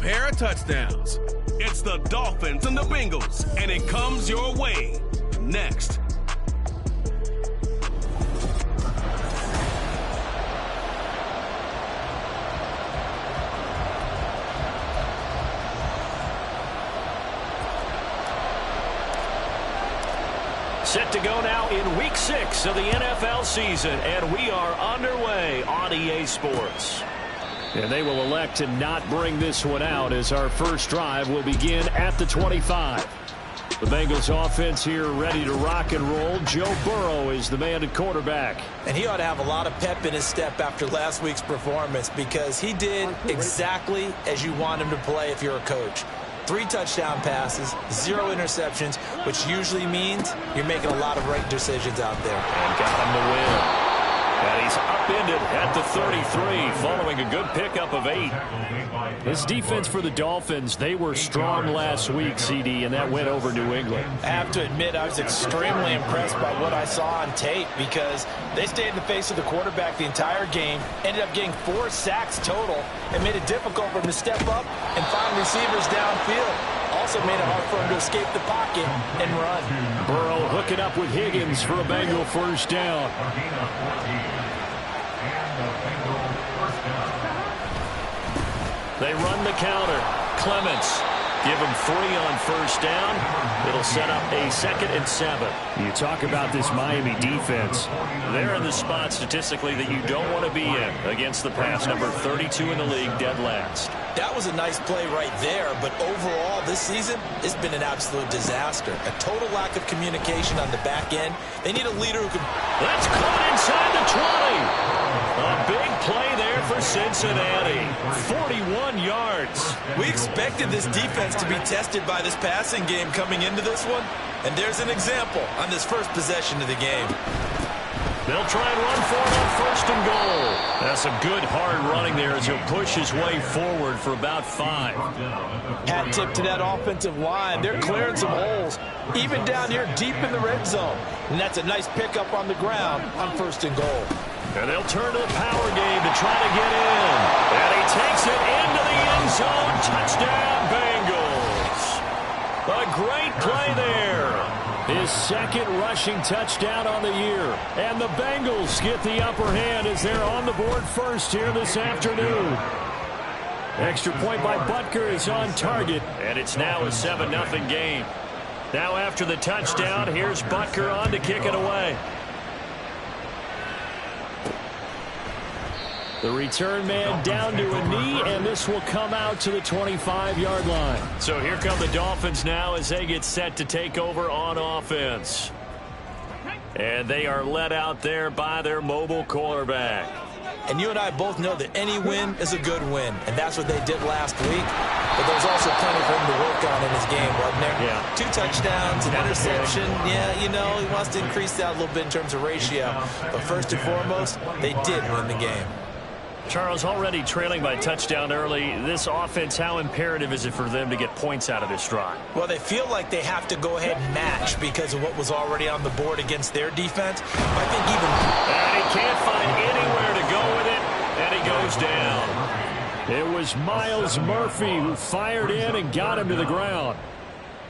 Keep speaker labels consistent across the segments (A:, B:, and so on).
A: pair of touchdowns. It's the Dolphins and the Bengals, and it comes your way next.
B: Set to go now in Week 6 of the NFL season, and we are underway on EA Sports. And they will elect to not bring this one out as our first drive will begin at the 25. The Bengals offense here ready to rock and roll. Joe Burrow is the man at quarterback.
C: And he ought to have a lot of pep in his step after last week's performance because he did exactly as you want him to play if you're a coach. 3 touchdown passes, 0 interceptions, which usually means you're making a lot of right decisions out there.
B: And got him to win. And he's upended at the 33 following a good pickup of 8. This defense for the Dolphins, they were strong last week, CD, and that went over New England.
C: I have to admit I was extremely impressed by what I saw on tape because they stayed in the face of the quarterback the entire game, ended up getting 4 sacks total, and made it difficult for him to step up and find receivers downfield. Also made it hard for him to escape the pocket and run.
B: Burrow hooking up with Higgins for a Bengal first down. They run the counter. Clements. Give him 3 on first down. It'll set up a 2nd and 7. You talk about this Miami defense. They're in the spot statistically that you don't want to be in against the pass. Number 32 in the league, dead last.
C: That was a nice play right there, but overall this season, it's been an absolute disaster. A total lack of communication on the back end. They need a leader who can...
B: That's caught inside the 20. A big play there for Cincinnati. 41 yards.
C: We expected this defense to be tested by this passing game coming into this one, and there's an example on this first possession of the game.
B: They'll try and run for it on first and goal. That's a good hard running there as he'll push his way forward for about 5.
C: Hat tip to that offensive line. They're clearing some holes, even down here deep in the red zone. And that's a nice pickup on the ground on first and goal.
B: And they'll turn to the power game to try to get in. And he takes it into the end zone. Touchdown, Bengals. A great play there. His 2nd rushing touchdown on the year. And the Bengals get the upper hand as they're on the board first here this afternoon. Extra point by Butker is on target. And it's now a 7-0 game. Now after the touchdown, here's Butker on to kick it away. The return man down to a knee, and this will come out to the 25-yard line. So here come the Dolphins now as they get set to take over on offense. And they are led out there by their mobile quarterback.
C: And you and I both know that any win is a good win, and that's what they did last week. But there's also plenty for him to work on in his game, wasn't there?
B: Yeah.
C: 2 touchdowns, an interception. Yeah, you know, he wants to increase that a little bit in terms of ratio. But first and foremost, they did win the game.
B: Charles, already trailing by touchdown early. This offense, how imperative is it for them to get points out of this drive?
C: Well, they feel like they have to go ahead and match because of what was already on the board against their defense. I think even...
B: And he can't find anywhere to go with it, and he goes down. It was Myles Murphy who fired in and got him to the ground.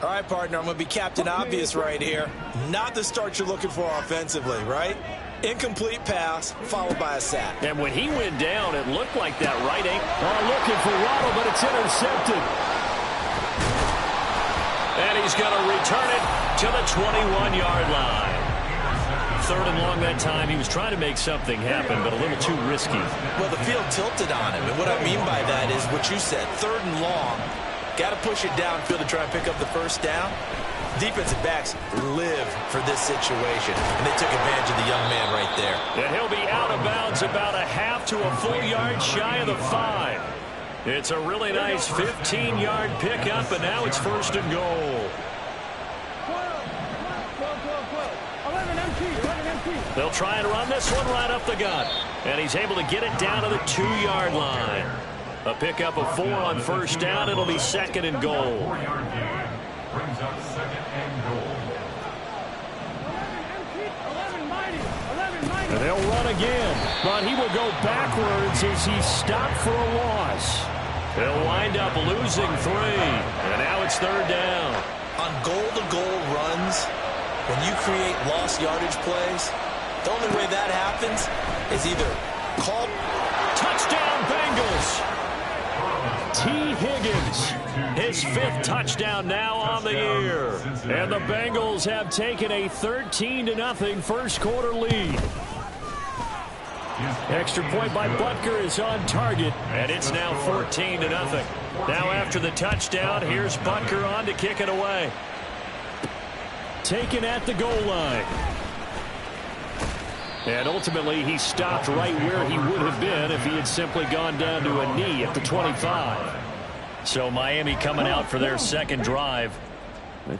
C: All right, partner, I'm going to be Captain Obvious right here. Not the start you're looking for offensively, right? Incomplete pass, followed by a sack.
B: And when he went down, it looked like that right ankle. Looking for Waddle, but it's intercepted. And he's going to return it to the 21-yard line. 3rd and long that time. He was trying to make something happen, but a little too risky.
C: Well, the field tilted on him. And what I mean by that is what you said, 3rd and long. Got to push it downfield to try and pick up the first down. Defensive backs live for this situation, and they took advantage of the young man right there.
B: And he'll be out of bounds about a half to a full yard shy of the 5. It's a really nice 15-yard pickup, and now it's first and goal. They'll try and run this one right up the gut, and he's able to get it down to the 2-yard line. A pickup of 4 on first down. It'll be 2nd and goal.
D: Brings up 2nd and goal.
B: And they'll run again, but he will go backwards as he's stopped for a loss. They'll wind up losing losing 3. And now it's 3rd down.
C: On goal-to-goal runs, when you create lost yardage plays, the only way that happens is either call
B: touchdown Bengals. T. Higgins, his 5th touchdown now on the year. And the Bengals have taken a 13-0 first quarter lead. Extra point by Butker is on target, and it's now 14-0. Now after the touchdown, here's Butker on to kick it away. Taken at the goal line. And ultimately, he stopped right where he would have been if he had simply gone down to a knee at the 25. So Miami coming out for their second drive.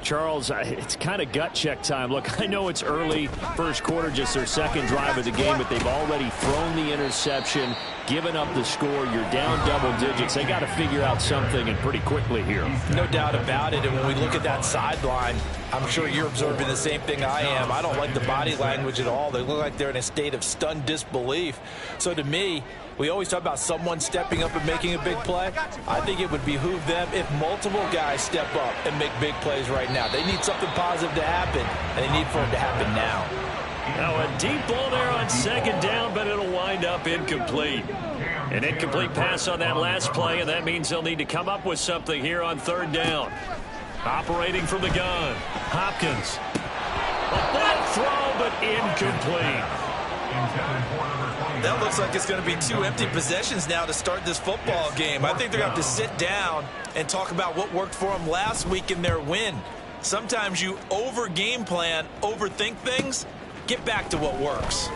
B: Charles, it's kind of gut check time. Look, I know it's early, first quarter, just their second drive of the game, but they've already thrown the interception, given up the score. You're down double digits. They got to figure out something, and pretty quickly here.
C: No doubt about it. And when we look at that sideline, I'm sure you're observing the same thing I am. I don't like the body language at all. They look like they're in a state of stunned disbelief. So to me, we always talk about someone stepping up and making a big play. I think it would behoove them if multiple guys step up and make big plays right now. They need something positive to happen, and they need for it to happen now.
B: Now a deep ball there on second down, but it'll wind up incomplete. An incomplete pass on that last play, and that means they'll need to come up with something here on 3rd down. Operating from the gun, Hopkins. A bullet throw, but incomplete.
C: That looks like it's going to be 2 empty possessions now to start this football game. I think they're going to have to sit down and talk about what worked for them last week in their win. Sometimes you over-game plan, overthink things. Get back to what works.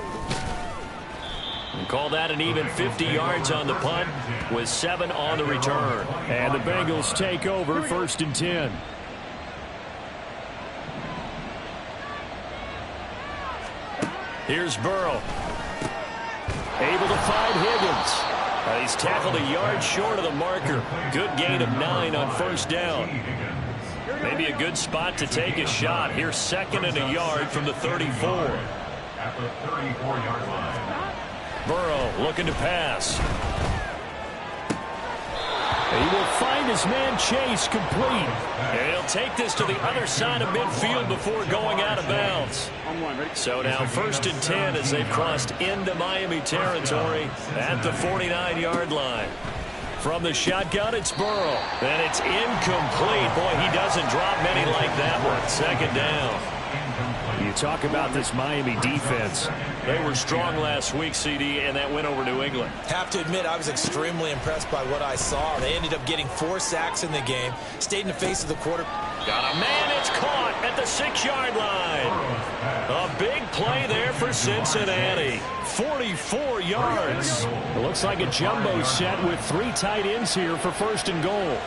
B: And call that an even 50 yards on the punt with 7 on the return. And the Bengals take over 1st and 10. Here's Burrow. Able to find Higgins. He's tackled a yard short of the marker. Good gain of 9 on 1st down. Maybe a good spot to take a shot. Here's 2nd and a yard from the 34.
D: At the 34-yard line.
B: Burrow looking to pass. He will find his man Chase complete. And he'll take this to the other side of midfield before going out of bounds. So now 1st and 10 as they've crossed into Miami territory at the 49-yard line. From the shotgun, it's Burrow. And it's incomplete. Boy, he doesn't drop many like that one. 2nd down. You talk about this Miami defense. They were strong last week, CD, and that went over New England.
C: Have to admit, I was extremely impressed by what I saw. They ended up getting 4 sacks in the game. Stayed in the face of the quarter.
B: Got a man, it's caught at the 6-yard line. A big play there for Cincinnati. 44 yards. It looks like a jumbo set with 3 tight ends here for 1st and goal.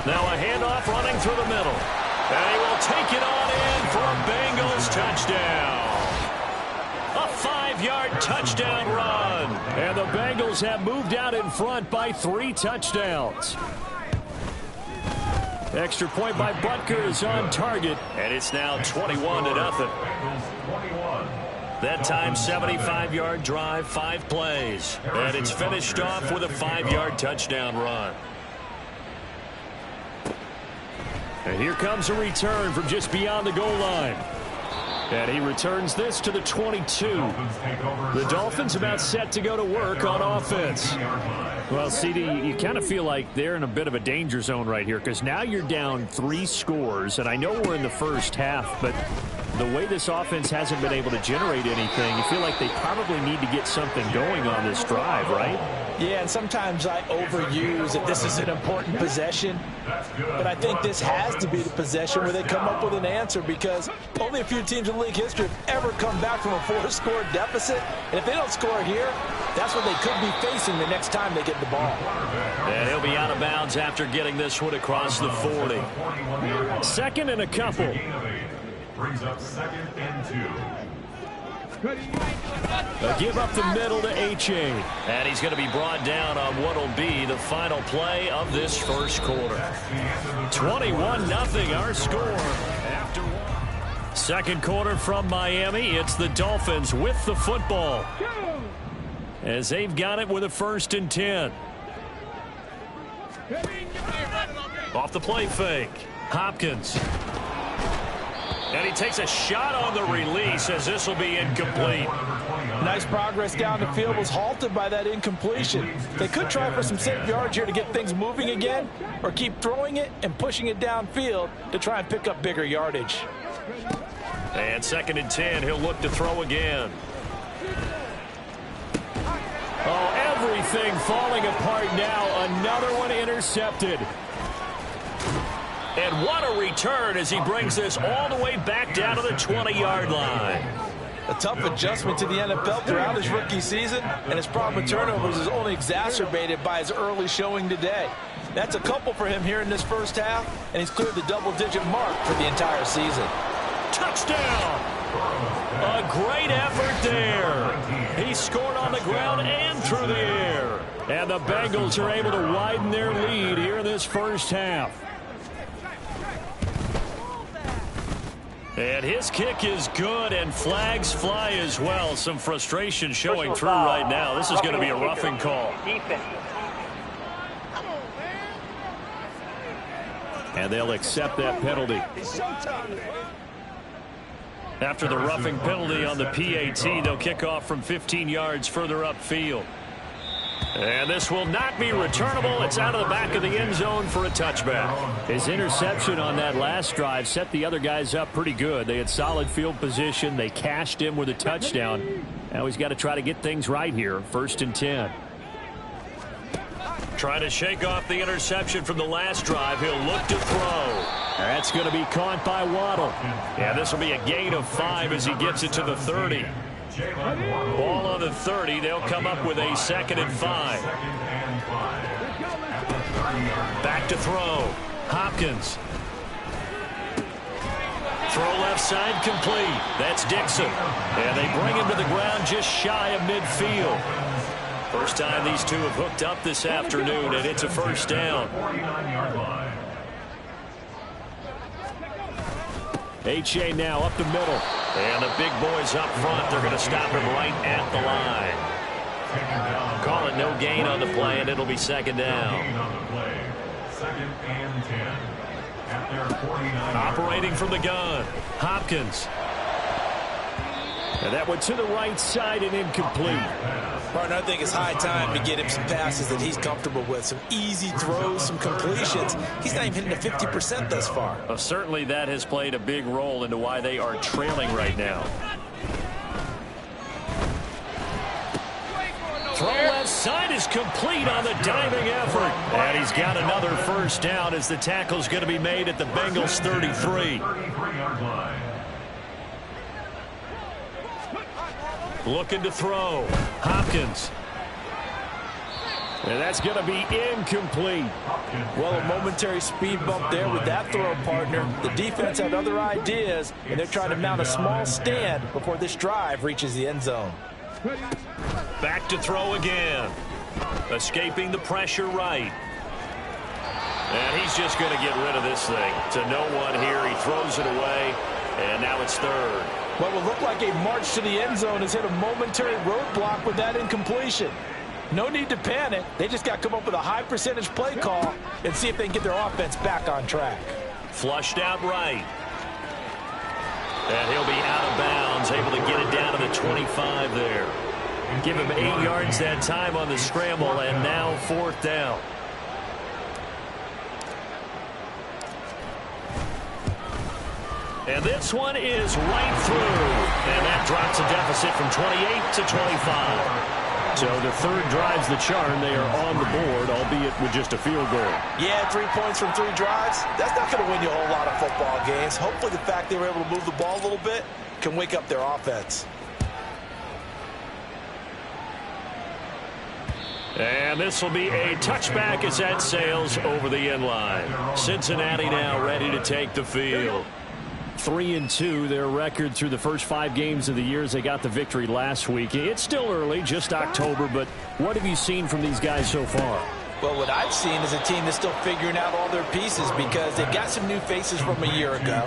B: Now a handoff running through the middle. And he will take it on in for a Bengals touchdown. A 5-yard touchdown run. And the Bengals have moved out in front by 3 touchdowns. Extra point by Butker is on target. And it's now 21-0. That time 75-yard drive, 5 plays. And it's finished off with a 5-yard touchdown run. And here comes a return from just beyond the goal line. And he returns this to the 22. The Dolphins about set to go to work on offense. Well, CD, you kind of feel like they're in a bit of a danger zone right here because now you're down 3 scores. And I know we're in the first half, but the way this offense hasn't been able to generate anything, you feel like they probably need to get something going on this drive, right?
C: Yeah, and sometimes I overuse that this is an important possession. But I think this has to be the possession where they come up with an answer because only a few teams in league history have ever come back from a 4-score deficit. And if they don't score here, that's what they could be facing the next time they get the ball.
B: And he'll be out of bounds after getting this one across the 40. 2nd and a couple.
D: Brings up 2nd and 2.
B: A give up the middle to H.A. And he's going to be brought down on what will be the final play of this first quarter. 21-0 our score after 1. Second quarter from Miami. It's the Dolphins with the football. as they've got it with a 1st and 10. Off the play fake. Hopkins. And he takes a shot on the release as this will be incomplete.
C: Nice progress down the field, was halted by that incompletion. They could try for some safe yards here to get things moving again, or keep throwing it and pushing it downfield to try and pick up bigger yardage.
B: And 2nd and 10, he'll look to throw again. Oh, everything falling apart now. Another one intercepted. And what a return as he brings this all the way back down to the 20-yard line.
C: A tough adjustment to the NFL throughout his rookie season, and his problem with turnovers is only exacerbated by his early showing today. That's a couple for him here in this first half, and he's cleared the double-digit mark for the entire season.
B: Touchdown! A great effort there. He scored on the ground and through the air. And the Bengals are able to widen their lead here in this first half. And his kick is good, and flags fly as well. Some frustration showing through right now. This is going to be a roughing call. And they'll accept that penalty. After the roughing penalty on the PAT, they'll kick off from 15 yards further upfield. And this will not be returnable. It's out of the back of the end zone for a touchback. His interception on that last drive set the other guys up pretty good. They had solid field position. They cashed him with a touchdown. Now he's got to try to get things right here. 1st and 10. Trying to shake off the interception from the last drive. He'll look to throw. That's going to be caught by Waddle. Yeah, this will be a gain of 5 as he gets it to the 30. Ball on the 30. They'll come up with a 2nd and 5. Back to throw. Hopkins. Throw left side complete. That's Dixon. And they bring him to the ground just shy of midfield. First time these two have hooked up this afternoon, and it's a 1st down. H.A. now up the middle. And the big boys up front. They're going to stop him right at the line. Call it no gain on the play, and it'll be 2nd down.
D: 2nd and 10. At their 49.
B: Operating from the gun. Hopkins. And that went to the right side and incomplete.
C: Partner, I think it's high time to get him some passes that he's comfortable with. Some easy throws, some completions. He's not even hitting the 50% thus far.
B: Well, certainly that has played a big role into why they are trailing right now. Throw left side is complete on the diving effort. And he's got another 1st down as the tackle's going to be made at the Bengals 33. Looking to throw. Hopkins. And that's going to be incomplete.
C: Well, a momentary speed bump there with that throw, partner. The defense had other ideas, and they're trying to mount a small stand before this drive reaches the end zone.
B: Back to throw again. Escaping the pressure right. And he's just going to get rid of this thing. To no one here. He throws it away, and now it's 3rd.
C: What will look like a march to the end zone has hit a momentary roadblock with that incompletion. No need to panic. They just got to come up with a high percentage play call and see if they can get their offense back on track.
B: Flushed out right. And he'll be out of bounds, able to get it down to the 25 there. Give him 8 yards that time on the scramble, and now 4th down. And this one is right through. And that drops a deficit from 28 to 25. So the 3rd drives the charm. They are on the board, albeit with just a field goal.
C: Yeah, 3 points from 3 drives. That's not going to win you a whole lot of football games. Hopefully the fact they were able to move the ball a little bit can wake up their offense.
B: And this will be a touchback as that sails over the end line. Cincinnati now ready to take the field. 3-2, their record through the first 5 games of the year as they got the victory last week. It's still early, just October, but what have you seen from these guys so far?
C: Well, what I've seen is a team that's still figuring out all their pieces because they've got some new faces from a year ago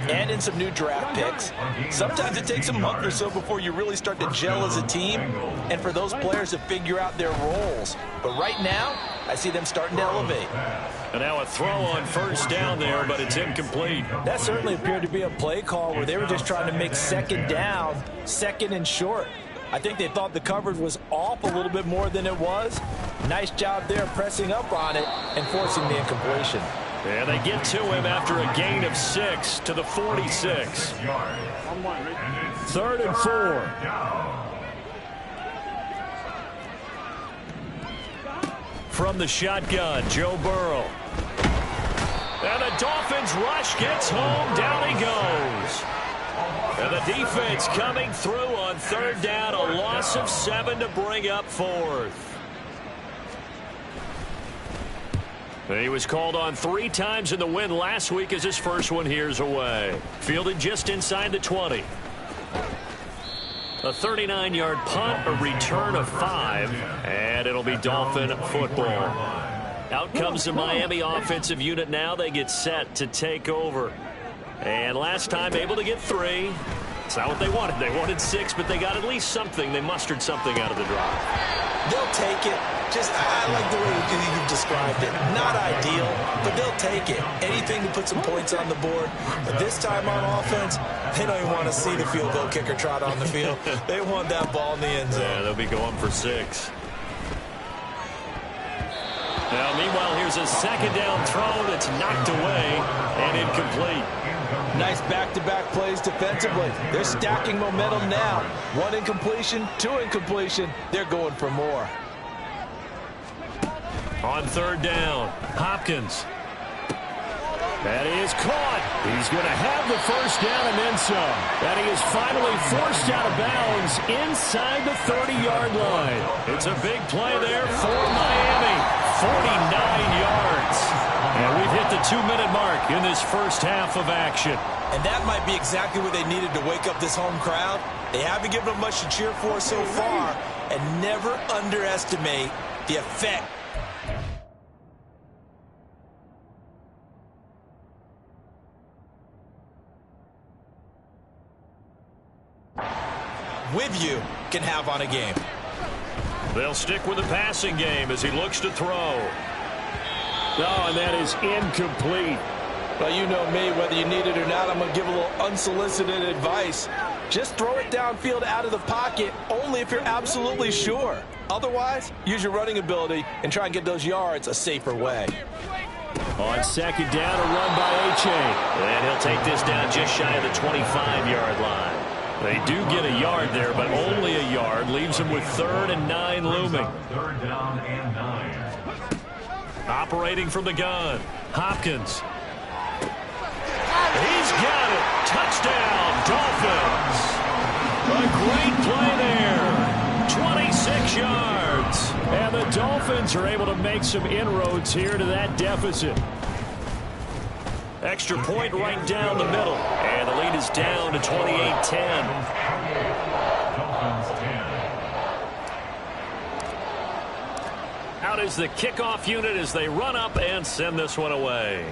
C: and in some new draft picks. Sometimes it takes a month or so before you really start to gel as a team and for those players to figure out their roles. But right now, I see them starting to elevate.
B: And now a throw on first down there, but it's incomplete.
C: That certainly appeared to be a play call where they were just trying to make second down, second and short. I think they thought the coverage was off a little bit more than it was. Nice job there pressing up on it and forcing the incompletion.
B: And they get to him after a gain of 6 to the 46. 3rd and 4. From the shotgun, Joe Burrow. And the Dolphins rush gets home. Down he goes. And the defense coming through on 3rd down. A loss of 7 to bring up 4th. He was called on 3 times in the win last week as his first one here's away. Fielded just inside the 20. A 39-yard punt, a return of 5, and it'll be Dolphin football. Out comes the Miami offensive unit now. They get set to take over. And last time able to get 3. It's not what they wanted. They wanted 6, but they got at least something. They mustered something out of the drive.
C: They'll take it. I like the way you described it. Not ideal, but they'll take it. Anything to put some points on the board. But this time on offense, they don't even want to see the field goal kicker trot on the field. They want that ball in the end zone.
B: Yeah, they'll be going for 6. Now, meanwhile, here's a second down throw that's knocked away and incomplete.
C: Nice back-to-back plays defensively. They're stacking momentum now. 1 incompletion, 2 incompletion. They're going for more.
B: On 3rd down, Hopkins. That is caught. He's going to have the first down and then some. And he is finally forced out of bounds inside the 30-yard line. It's a big play there for Miami. 49 yards. And we've hit the 2-minute mark in this first half of action.
C: And that might be exactly what they needed to wake up this home crowd. They haven't given them much to cheer for so far. And never underestimate the effect. With you can have on a game.
B: They'll stick with the passing game as he looks to throw. Oh, and that is incomplete.
C: Well, you know me, whether you need it or not, I'm going to give a little unsolicited advice. Just throw it downfield out of the pocket only if you're absolutely sure. Otherwise, use your running ability and try and get those yards a safer way.
B: On 2nd down, a run by H.A. And he'll take this down just shy of the 25-yard line. They do get a yard there, but only a yard. Leaves them with 3rd and 9 looming.
D: 3rd down and 9.
B: Operating from the gun, Hopkins. He's got it. Touchdown, Dolphins. A great play there. 26 yards. And the Dolphins are able to make some inroads here to that deficit. Extra point right down the middle. And the lead is down to 28-10. Out is the kickoff unit as they run up and send this one away.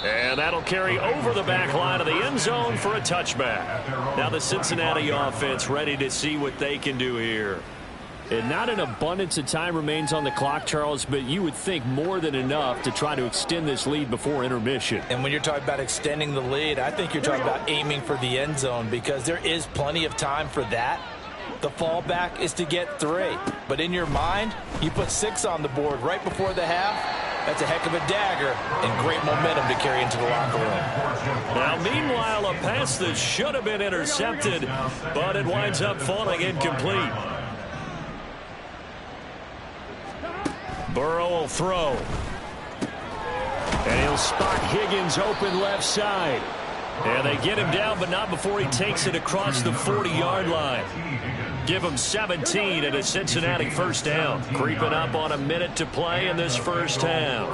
B: And that'll carry over the back line of the end zone for a touchback. Now the Cincinnati offense ready to see what they can do here.
E: And not an abundance of time remains on the clock, Charles, but you would think more than enough to try to extend this lead before intermission.
C: And when you're talking about extending the lead, I think you're talking about aiming for the end zone because there is plenty of time for that. The fallback is to get 3. But in your mind, you put 6 on the board right before the half. That's a heck of a dagger and great momentum to carry into the locker room.
B: Now, meanwhile, a pass that should have been intercepted, but it winds up falling incomplete. Burrow will throw. And he'll spot Higgins open left side. And they get him down, but not before he takes it across the 40-yard line. Give him 17 and a Cincinnati first down. Creeping up on a minute to play in this first half.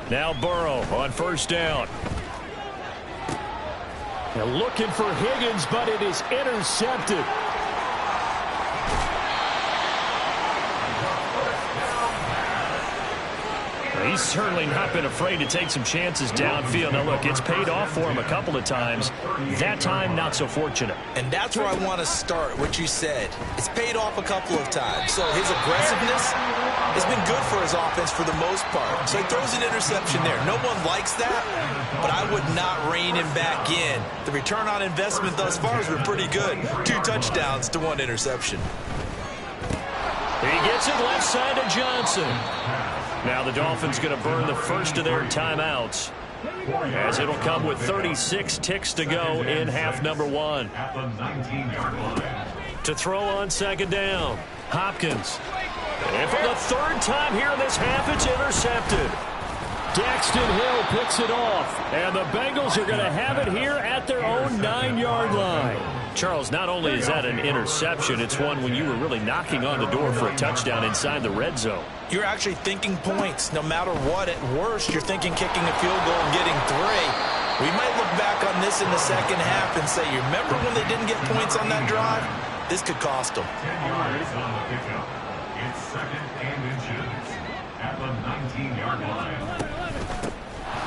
B: Now Burrow on first down.
E: They're looking for Higgins, but it is intercepted. He's certainly not been afraid to take some chances downfield. Now, look, it's paid off for him a couple of times. That time, not so fortunate.
C: And that's where I want to start, what you said. It's paid off a couple of times. So his aggressiveness has been good for his offense for the most part. So he throws an interception there. No one likes that, but I would not rein him back in. The return on investment thus far has been pretty good. 2 touchdowns to 1 interception.
B: He gets it left side to Johnson. Now the Dolphins going to burn the first of their timeouts, as it'll come with 36 ticks to go in half number 1.
D: At the 19-yard line.
B: To throw on second down, Hopkins. And for the 3rd time here in this half, it's intercepted.
E: Daxton Hill picks it off, and the Bengals are going to have it here at their own 9-yard line.
B: Charles, not only is that an interception, it's one when you were really knocking on the door for a touchdown inside the red zone.
C: You're actually thinking points. No matter what, at worst, you're thinking kicking a field goal and getting 3. We might look back on this in the second half and say, you remember when they didn't get points on that drive? This could cost them.
D: 10 yards on the pickup. It's 2nd and inches at the 19-yard line.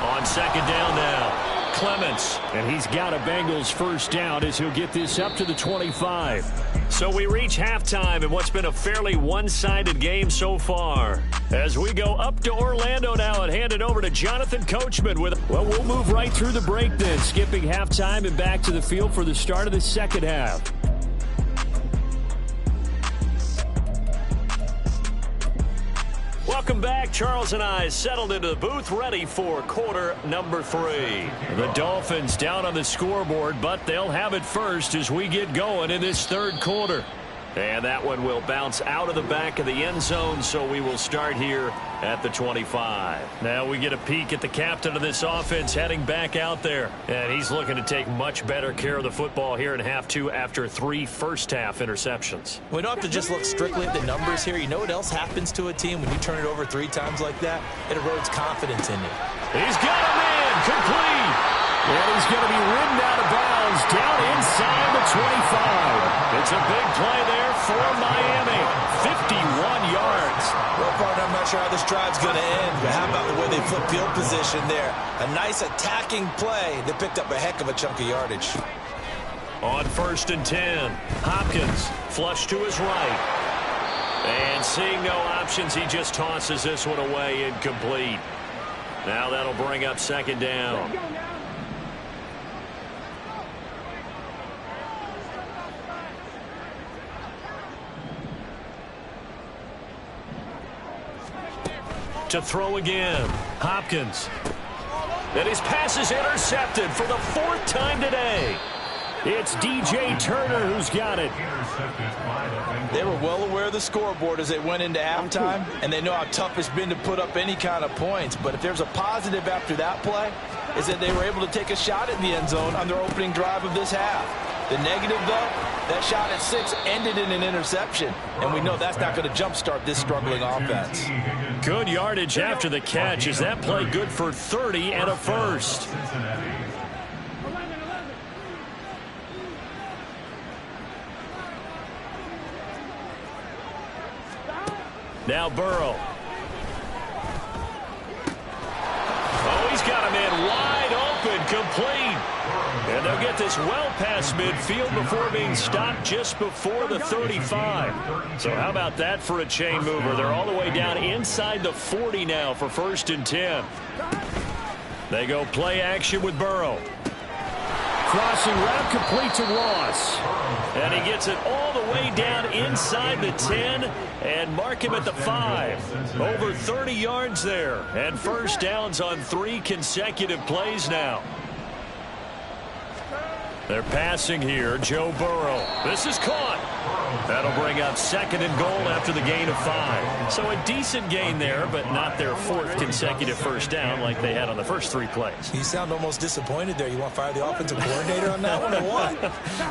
B: On second down now, Clements.
E: And he's got a Bengals first down as he'll get this up to the 25.
B: So we reach halftime in what's been a fairly one-sided game so far. As we go up to Orlando now and hand it over to Jonathan Coachman with...
E: Well, we'll move right through the break then, skipping halftime and back to the field for the start of the second half.
B: Welcome back. Charles and I settled into the booth, ready for quarter number 3.
E: The Dolphins down on the scoreboard, but they'll have it first as we get going in this 3rd quarter.
B: And that one will bounce out of the back of the end zone, so we will start here at the 25.
E: Now we get a peek at the captain of this offense heading back out there.
B: And he's looking to take much better care of the football here in half 2 after 3 first-half interceptions.
C: We don't have to just look strictly at the numbers here. You know what else happens to a team when you turn it over 3 times like that? It erodes confidence in you.
B: He's got a man complete.
E: And he's going to be ridden out of bounds down inside the 25.
B: It's a big play there for Miami. 51 yards.
C: Well, partner, I'm not sure how this drive's going to end, but how about the way they flip field position there? A nice attacking play. They picked up a heck of a chunk of yardage.
B: On 1st and 10, Hopkins flush to his right. And seeing no options, he just tosses this one away, incomplete. Now that'll bring up second down. To throw again, Hopkins. And his pass is intercepted for the 4th time today.
E: It's DJ Turner who's got it.
C: They were well aware of the scoreboard as they went into halftime, and they know how tough it's been to put up any kind of points. But if there's a positive after that play, is that they were able to take a shot at the end zone on their opening drive of this half. The negative, though, that shot at 6 ended in an interception, and we know that's not going to jumpstart this struggling offense.
B: Good yardage after the catch. Is that play good for 30 and a first? Now Burrow. Oh, he's got a man wide open, complete. And they'll get this well past midfield before being stopped just before the 35. So how about that for a chain mover? They're all the way down inside the 40 now for 1st and 10. They go play action with Burrow.
E: Crossing route complete to Ross.
B: And he gets it all the way down inside the 10 and mark him at the 5. Over 30 yards there. And first downs on 3 consecutive plays now. They're passing here, Joe Burrow. This is caught. That'll bring up 2nd and goal after the gain of 5. So a decent gain there, but not their 4th consecutive first down like they had on the first 3 plays.
C: You sound almost disappointed there. You want to fire the offensive coordinator on that one or what?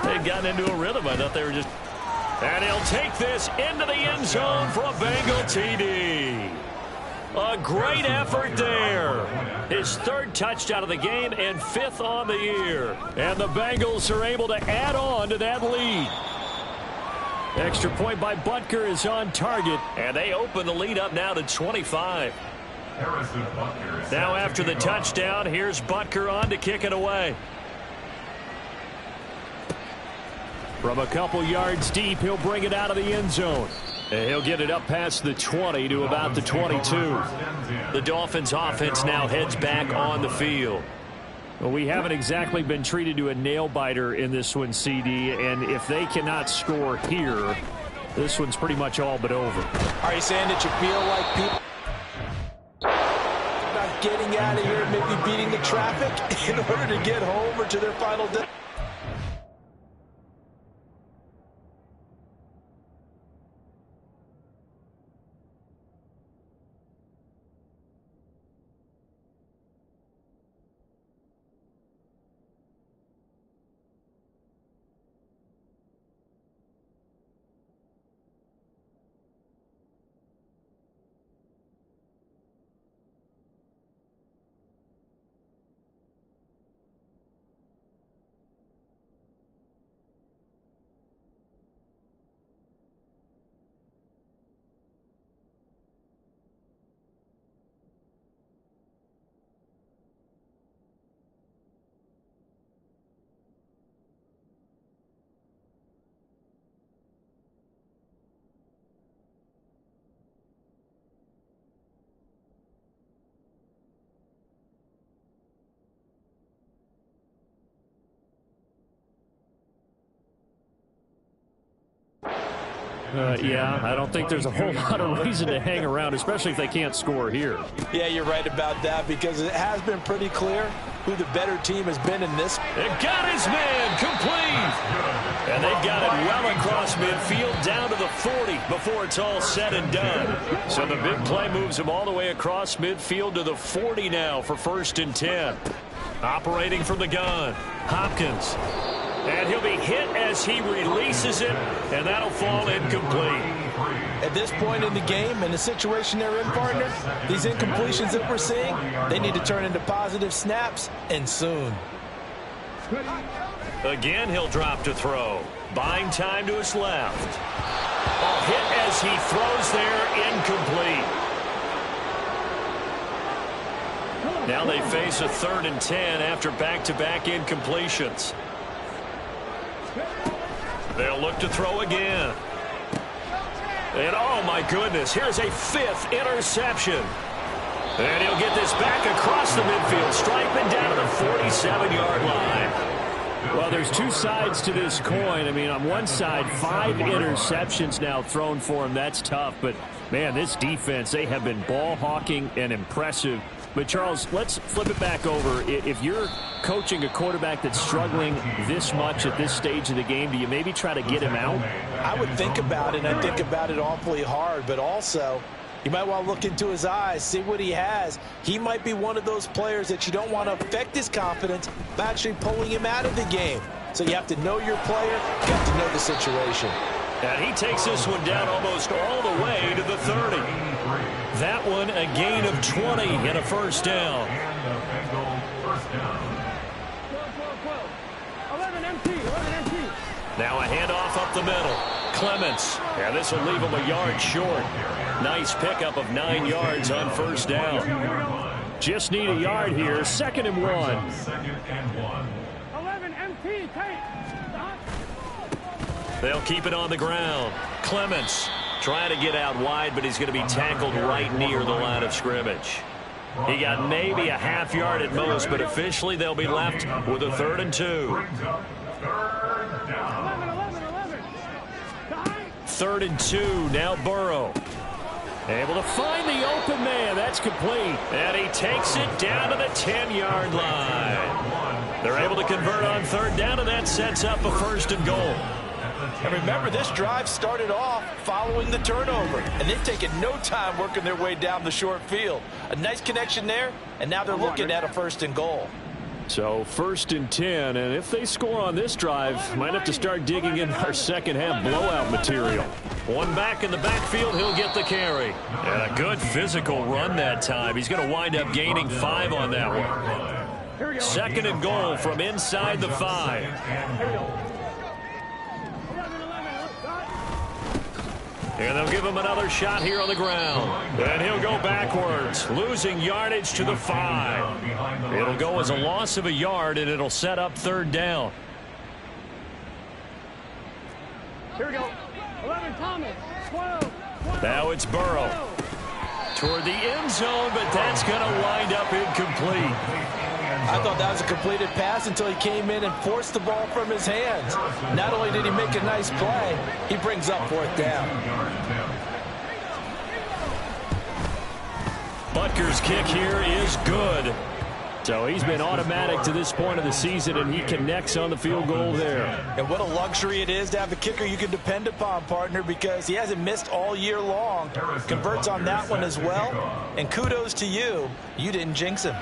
B: They'd gotten into a rhythm. I thought they were just... And he'll take this into the end zone for a Bengal TD.
E: A great effort there. His third touchdown of the game and fifth on the year. And the Bengals are able to add on to that lead. Extra point by Butker is on target. And they open the lead up now to 25. Now after the touchdown, here's Butker on to kick it away. From a couple yards deep, he'll bring it out of the end zone. And he'll get it up past the 20 to about the 22. The Dolphins offense now heads back on the field. Well, we haven't exactly been treated to a nail-biter in this one, CD, and if they cannot score here, this one's pretty much all but over.
C: Are you saying that you feel like people are not getting out of here, maybe beating the traffic in order to get home or to their final day?
E: Yeah, I don't think there's a whole lot of reason to hang around, especially if they can't score here.
C: Yeah, you're right about that, because it has been pretty clear who the better team has been in this.
E: It got his man complete. And they got it well across midfield down to the 40 before it's all said and done. So the big play moves him all the way across midfield to the 40 now for 1st and 10. Operating from the gun, Hopkins. And he'll be hit as he releases it, and that'll fall incomplete.
C: At this point in the game, in the situation they're in, partner, these incompletions that we're seeing, they need to turn into positive snaps, and soon.
E: Again, he'll drop to throw. Buying time to his left. A hit as he throws there, incomplete. Now they face a 3rd and 10 after back-to-back incompletions. They'll look to throw again. And oh my goodness, here's a 5th interception. And he'll get this back across the midfield, striping down to the 47-yard line. Well, there's two sides to this coin. I mean, on one side, 5 interceptions now thrown for him. That's tough. But, man, this defense, they have been ball hawking and impressive. But, Charles, let's flip it back over. If you're coaching a quarterback that's struggling this much at this stage of the game, do you maybe try to get him out?
C: I would think about it, and I think about it awfully hard. But also, you might want to look into his eyes, see what he has. He might be one of those players that you don't want to affect his confidence by actually pulling him out of the game. So you have to know your player, you have to know the situation.
E: And he takes this one down almost all the way to the 30. That one a gain of 20 and a 1st down. Now a handoff up the middle. Clements. And this will leave him a yard short. Nice pickup of 9 yards on 1st down. Just need a yard here. 2nd and 1.
F: 11 MT, tight.
E: They'll keep it on the ground. Clements trying to get out wide, but he's going to be tackled right near the line of scrimmage. He got maybe a half yard at most, but officially they'll be left with a 3rd and 2. 3rd and 2, now Burrow. Able to find the open man. That's complete. And he takes it down to the 10-yard line. They're able to convert on 3rd down, and that sets up a 1st and goal.
C: And remember, this drive started off following the turnover, and they've taken no time working their way down the short field. A nice connection there, and now they're looking at a 1st and goal.
B: So 1st and 10, and if they score on this drive, might have to start digging in our second half blowout material. One back in the backfield, he'll get the carry. And a good physical run that time. He's going to wind up gaining 5 on that one. 2nd and goal from inside the 5. And they'll give him another shot here on the ground. And he'll go backwards, losing yardage to the 5. It'll go as a loss of a yard, and it'll set up 3rd down.
F: Here we go. 11, Thomas. 12.
B: Now it's Burrow. Toward the end zone, but that's going to wind up incomplete.
C: I thought that was a completed pass until he came in and forced the ball from his hands. Not only did he make a nice play, he brings up 4th down.
B: Butker's kick here is good. So he's been automatic to this point of the season, and he connects on the field goal there.
C: And what a luxury it is to have a kicker you can depend upon, partner, because he hasn't missed all year long. Converts on that one as well. And kudos to you. You didn't jinx him.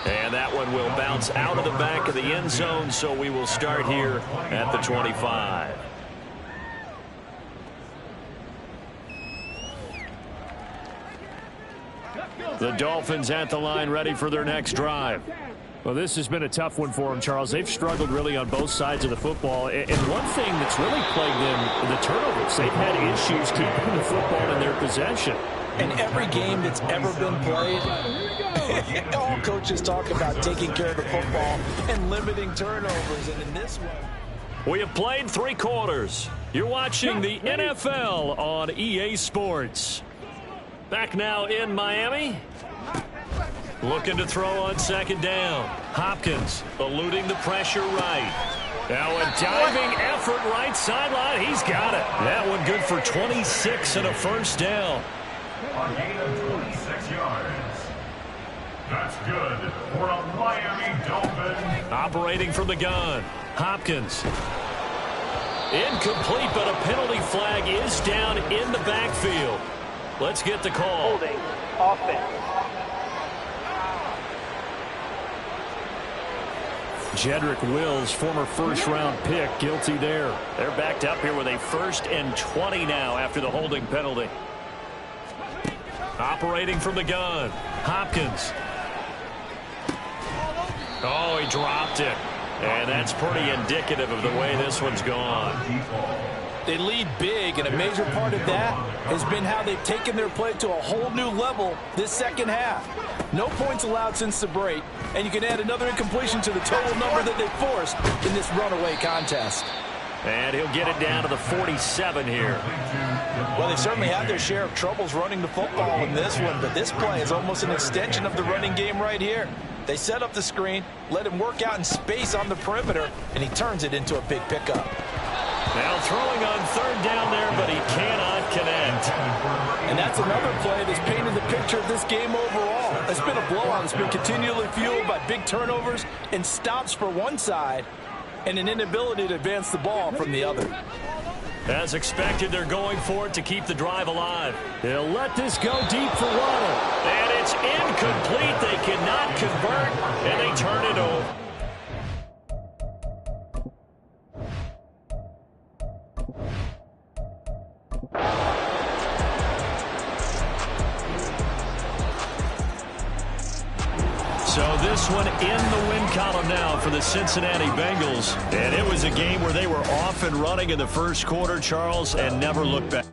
B: And that one will bounce out of the back of the end zone, so we will start here at the 25. The Dolphins at the line, ready for their next drive. Well, this has been a tough one for them, Charles. They've struggled really on both sides of the football. And one thing that's really plagued them, the turnovers. They've had issues keeping the football in their possession.
C: In every game that's ever been played, all coaches talk about taking care of the football and limiting turnovers. And in this one,
B: we have played 3 quarters. You're watching the NFL on EA Sports. Back now in Miami. Looking to throw on 2nd down. Hopkins eluding the pressure right. Now a diving effort right sideline. He's got it. That one good for 26 and a 1st down.
D: A gain of 26 yards. That's good for a Miami Dolphin.
B: Operating from the gun. Hopkins. Incomplete, but a penalty flag is down in the backfield. Let's get the call.
F: Holding. Offense.
B: Jedrick Wills, former 1st-round pick, guilty there. They're backed up here with a 1st and 20 now after the holding penalty. Operating from the gun. Hopkins. Oh, he dropped it. And that's pretty indicative of the way this one's gone.
C: they lead big, and a major part of that has been how they've taken their play to a whole new level this second half. No points allowed since the break, and you can add another incompletion to the total number that they forced in this runaway contest.
B: And he'll get it down to the 47 here.
C: Well, they certainly had their share of troubles running the football in this one, but this play is almost an extension of the running game right here. They set up the screen, let him work out in space on the perimeter, and he turns it into a big pickup.
B: Now throwing on third down there, but he cannot connect.
C: And that's another play that's painted the picture of this game overall. It's been a blowout. It's been continually fueled by big turnovers and stops for one side and an inability to advance the ball from the other.
B: As expected, they're going for it to keep the drive alive. They'll let this go deep for Waddle. And it's incomplete. They cannot convert, and they turn it over. So this one in the win column now for the Cincinnati Bengals. And it was a game where they were off and running in the first quarter, Charles, and never looked back.